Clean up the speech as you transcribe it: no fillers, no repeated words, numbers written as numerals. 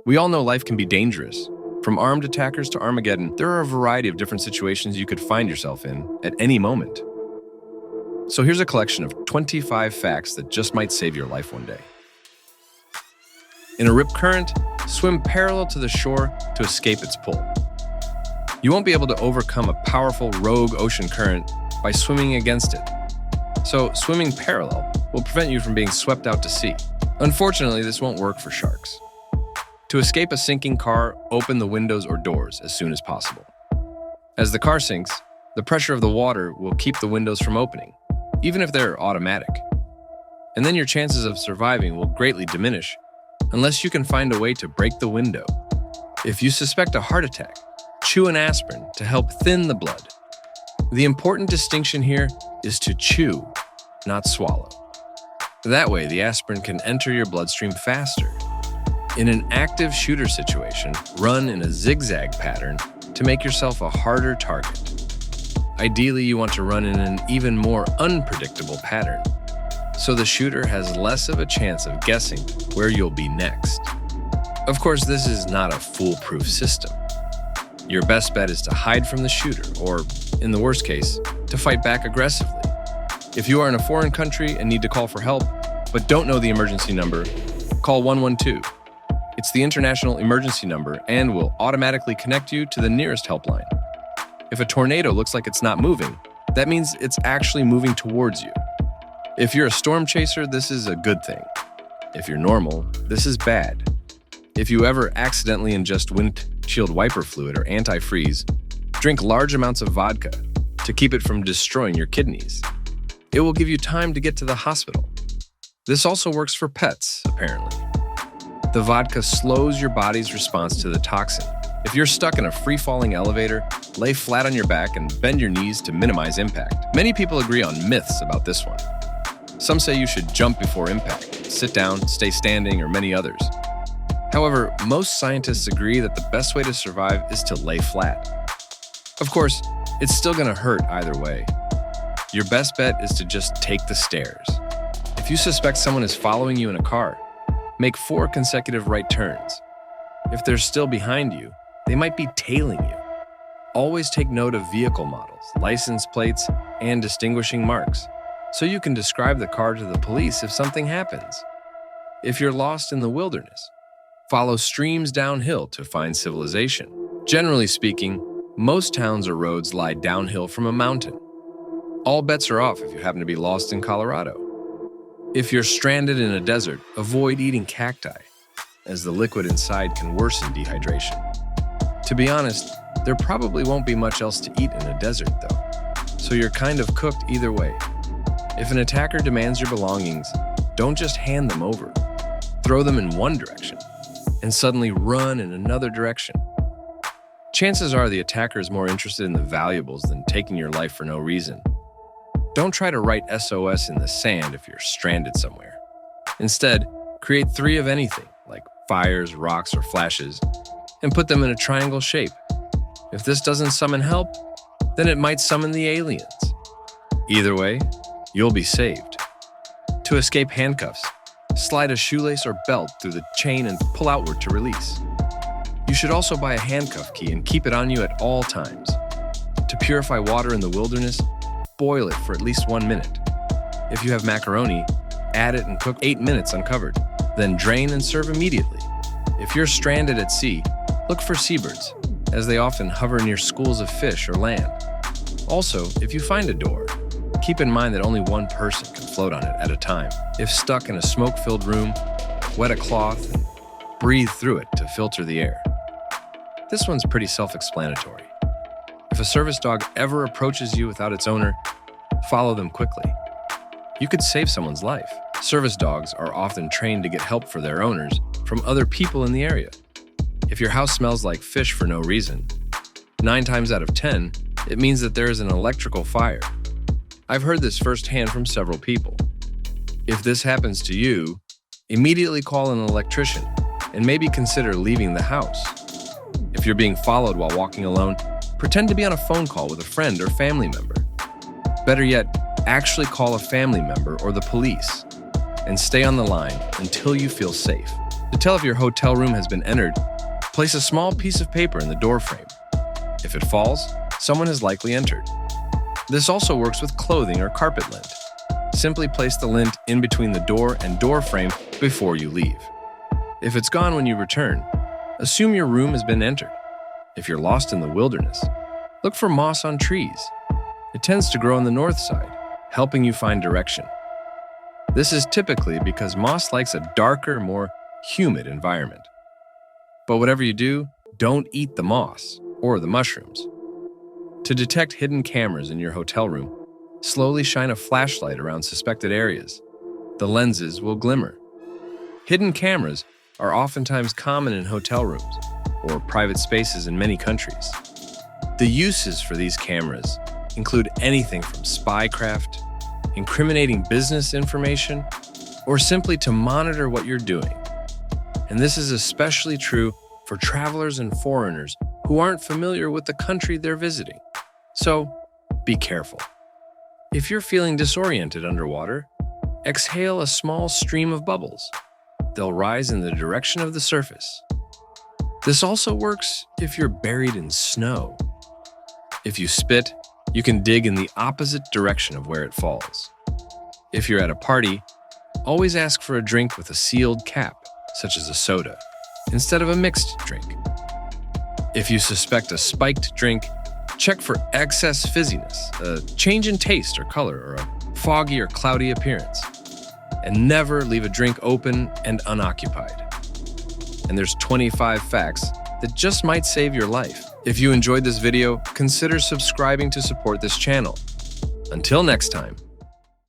We all know life can be dangerous. From armed attackers to Armageddon, there are a variety of different situations you could find yourself in at any moment. So here's a collection of 25 facts that just might save your life one day. In a rip current, swim parallel to the shore to escape its pull. You won't be able to overcome a powerful rogue ocean current by swimming against it. So swimming parallel will prevent you from being swept out to sea. Unfortunately, this won't work for sharks. To escape a sinking car, open the windows or doors as soon as possible. As the car sinks, the pressure of the water will keep the windows from opening, even if they're automatic. And then your chances of surviving will greatly diminish unless you can find a way to break the window. If you suspect a heart attack, chew an aspirin to help thin the blood. The important distinction here is to chew, not swallow. That way, the aspirin can enter your bloodstream faster. In an active shooter situation, run in a zigzag pattern to make yourself a harder target. Ideally, you want to run in an even more unpredictable pattern, so the shooter has less of a chance of guessing where you'll be next. Of course, this is not a foolproof system. Your best bet is to hide from the shooter, or, in the worst case, to fight back aggressively. If you are in a foreign country and need to call for help, but don't know the emergency number, call 112. It's the international emergency number and will automatically connect you to the nearest helpline. If a tornado looks like it's not moving, that means it's actually moving towards you. If you're a storm chaser, this is a good thing. If you're normal, this is bad. If you ever accidentally ingest windshield wiper fluid or antifreeze, drink large amounts of vodka to keep it from destroying your kidneys. It will give you time to get to the hospital. This also works for pets, apparently. The vodka slows your body's response to the toxin. If you're stuck in a free-falling elevator, lay flat on your back and bend your knees to minimize impact. Many people agree on myths about this one. Some say you should jump before impact, sit down, stay standing, or many others. However, most scientists agree that the best way to survive is to lay flat. Of course, it's still going to hurt either way. Your best bet is to just take the stairs. If you suspect someone is following you in a car, make 4 consecutive right turns. If they're still behind you, they might be tailing you. Always take note of vehicle models, license plates, and distinguishing marks, so you can describe the car to the police if something happens. If you're lost in the wilderness, follow streams downhill to find civilization. Generally speaking, most towns or roads lie downhill from a mountain. All bets are off if you happen to be lost in Colorado. If you're stranded in a desert, avoid eating cacti, as the liquid inside can worsen dehydration. To be honest, there probably won't be much else to eat in a desert, though, so you're kind of cooked either way. If an attacker demands your belongings, don't just hand them over. Throw them in one direction, and suddenly run in another direction. Chances are the attacker is more interested in the valuables than taking your life for no reason. Don't try to write SOS in the sand if you're stranded somewhere. Instead, create 3 of anything, like fires, rocks, or flashes, and put them in a triangle shape. If this doesn't summon help, then it might summon the aliens. Either way, you'll be saved. To escape handcuffs, slide a shoelace or belt through the chain and pull outward to release. You should also buy a handcuff key and keep it on you at all times. To purify water in the wilderness, boil it for at least 1 minute. If you have macaroni, add it and cook 8 minutes uncovered. Then drain and serve immediately. If you're stranded at sea, look for seabirds, as they often hover near schools of fish or land. Also, if you find a door, keep in mind that only one person can float on it at a time. If stuck in a smoke-filled room, wet a cloth and breathe through it to filter the air. This one's pretty self-explanatory. If a service dog ever approaches you without its owner, follow them quickly. You could save someone's life. Service dogs are often trained to get help for their owners from other people in the area. If your house smells like fish for no reason, 9 times out of 10, it means that there is an electrical fire. I've heard this firsthand from several people. If this happens to you, immediately call an electrician and maybe consider leaving the house. If you're being followed while walking alone, pretend to be on a phone call with a friend or family member. Better yet, actually call a family member or the police and stay on the line until you feel safe. To tell if your hotel room has been entered, place a small piece of paper in the door frame. If it falls, someone has likely entered. This also works with clothing or carpet lint. Simply place the lint in between the door and door frame before you leave. If it's gone when you return, assume your room has been entered. If you're lost in the wilderness, look for moss on trees. It tends to grow on the north side, helping you find direction. This is typically because moss likes a darker, more humid environment. But whatever you do, don't eat the moss or the mushrooms. To detect hidden cameras in your hotel room, slowly shine a flashlight around suspected areas. The lenses will glimmer. Hidden cameras are oftentimes common in hotel rooms or private spaces in many countries. The uses for these cameras include anything from spycraft, incriminating business information, or simply to monitor what you're doing. And this is especially true for travelers and foreigners who aren't familiar with the country they're visiting. So, be careful. If you're feeling disoriented underwater, exhale a small stream of bubbles. They'll rise in the direction of the surface. This also works if you're buried in snow. If you spit, you can dig in the opposite direction of where it falls. If you're at a party, always ask for a drink with a sealed cap, such as a soda, instead of a mixed drink. If you suspect a spiked drink, check for excess fizziness, a change in taste or color, or a foggy or cloudy appearance. And never leave a drink open and unoccupied. And there's 25 facts that just might save your life. If you enjoyed this video, consider subscribing to support this channel. Until next time.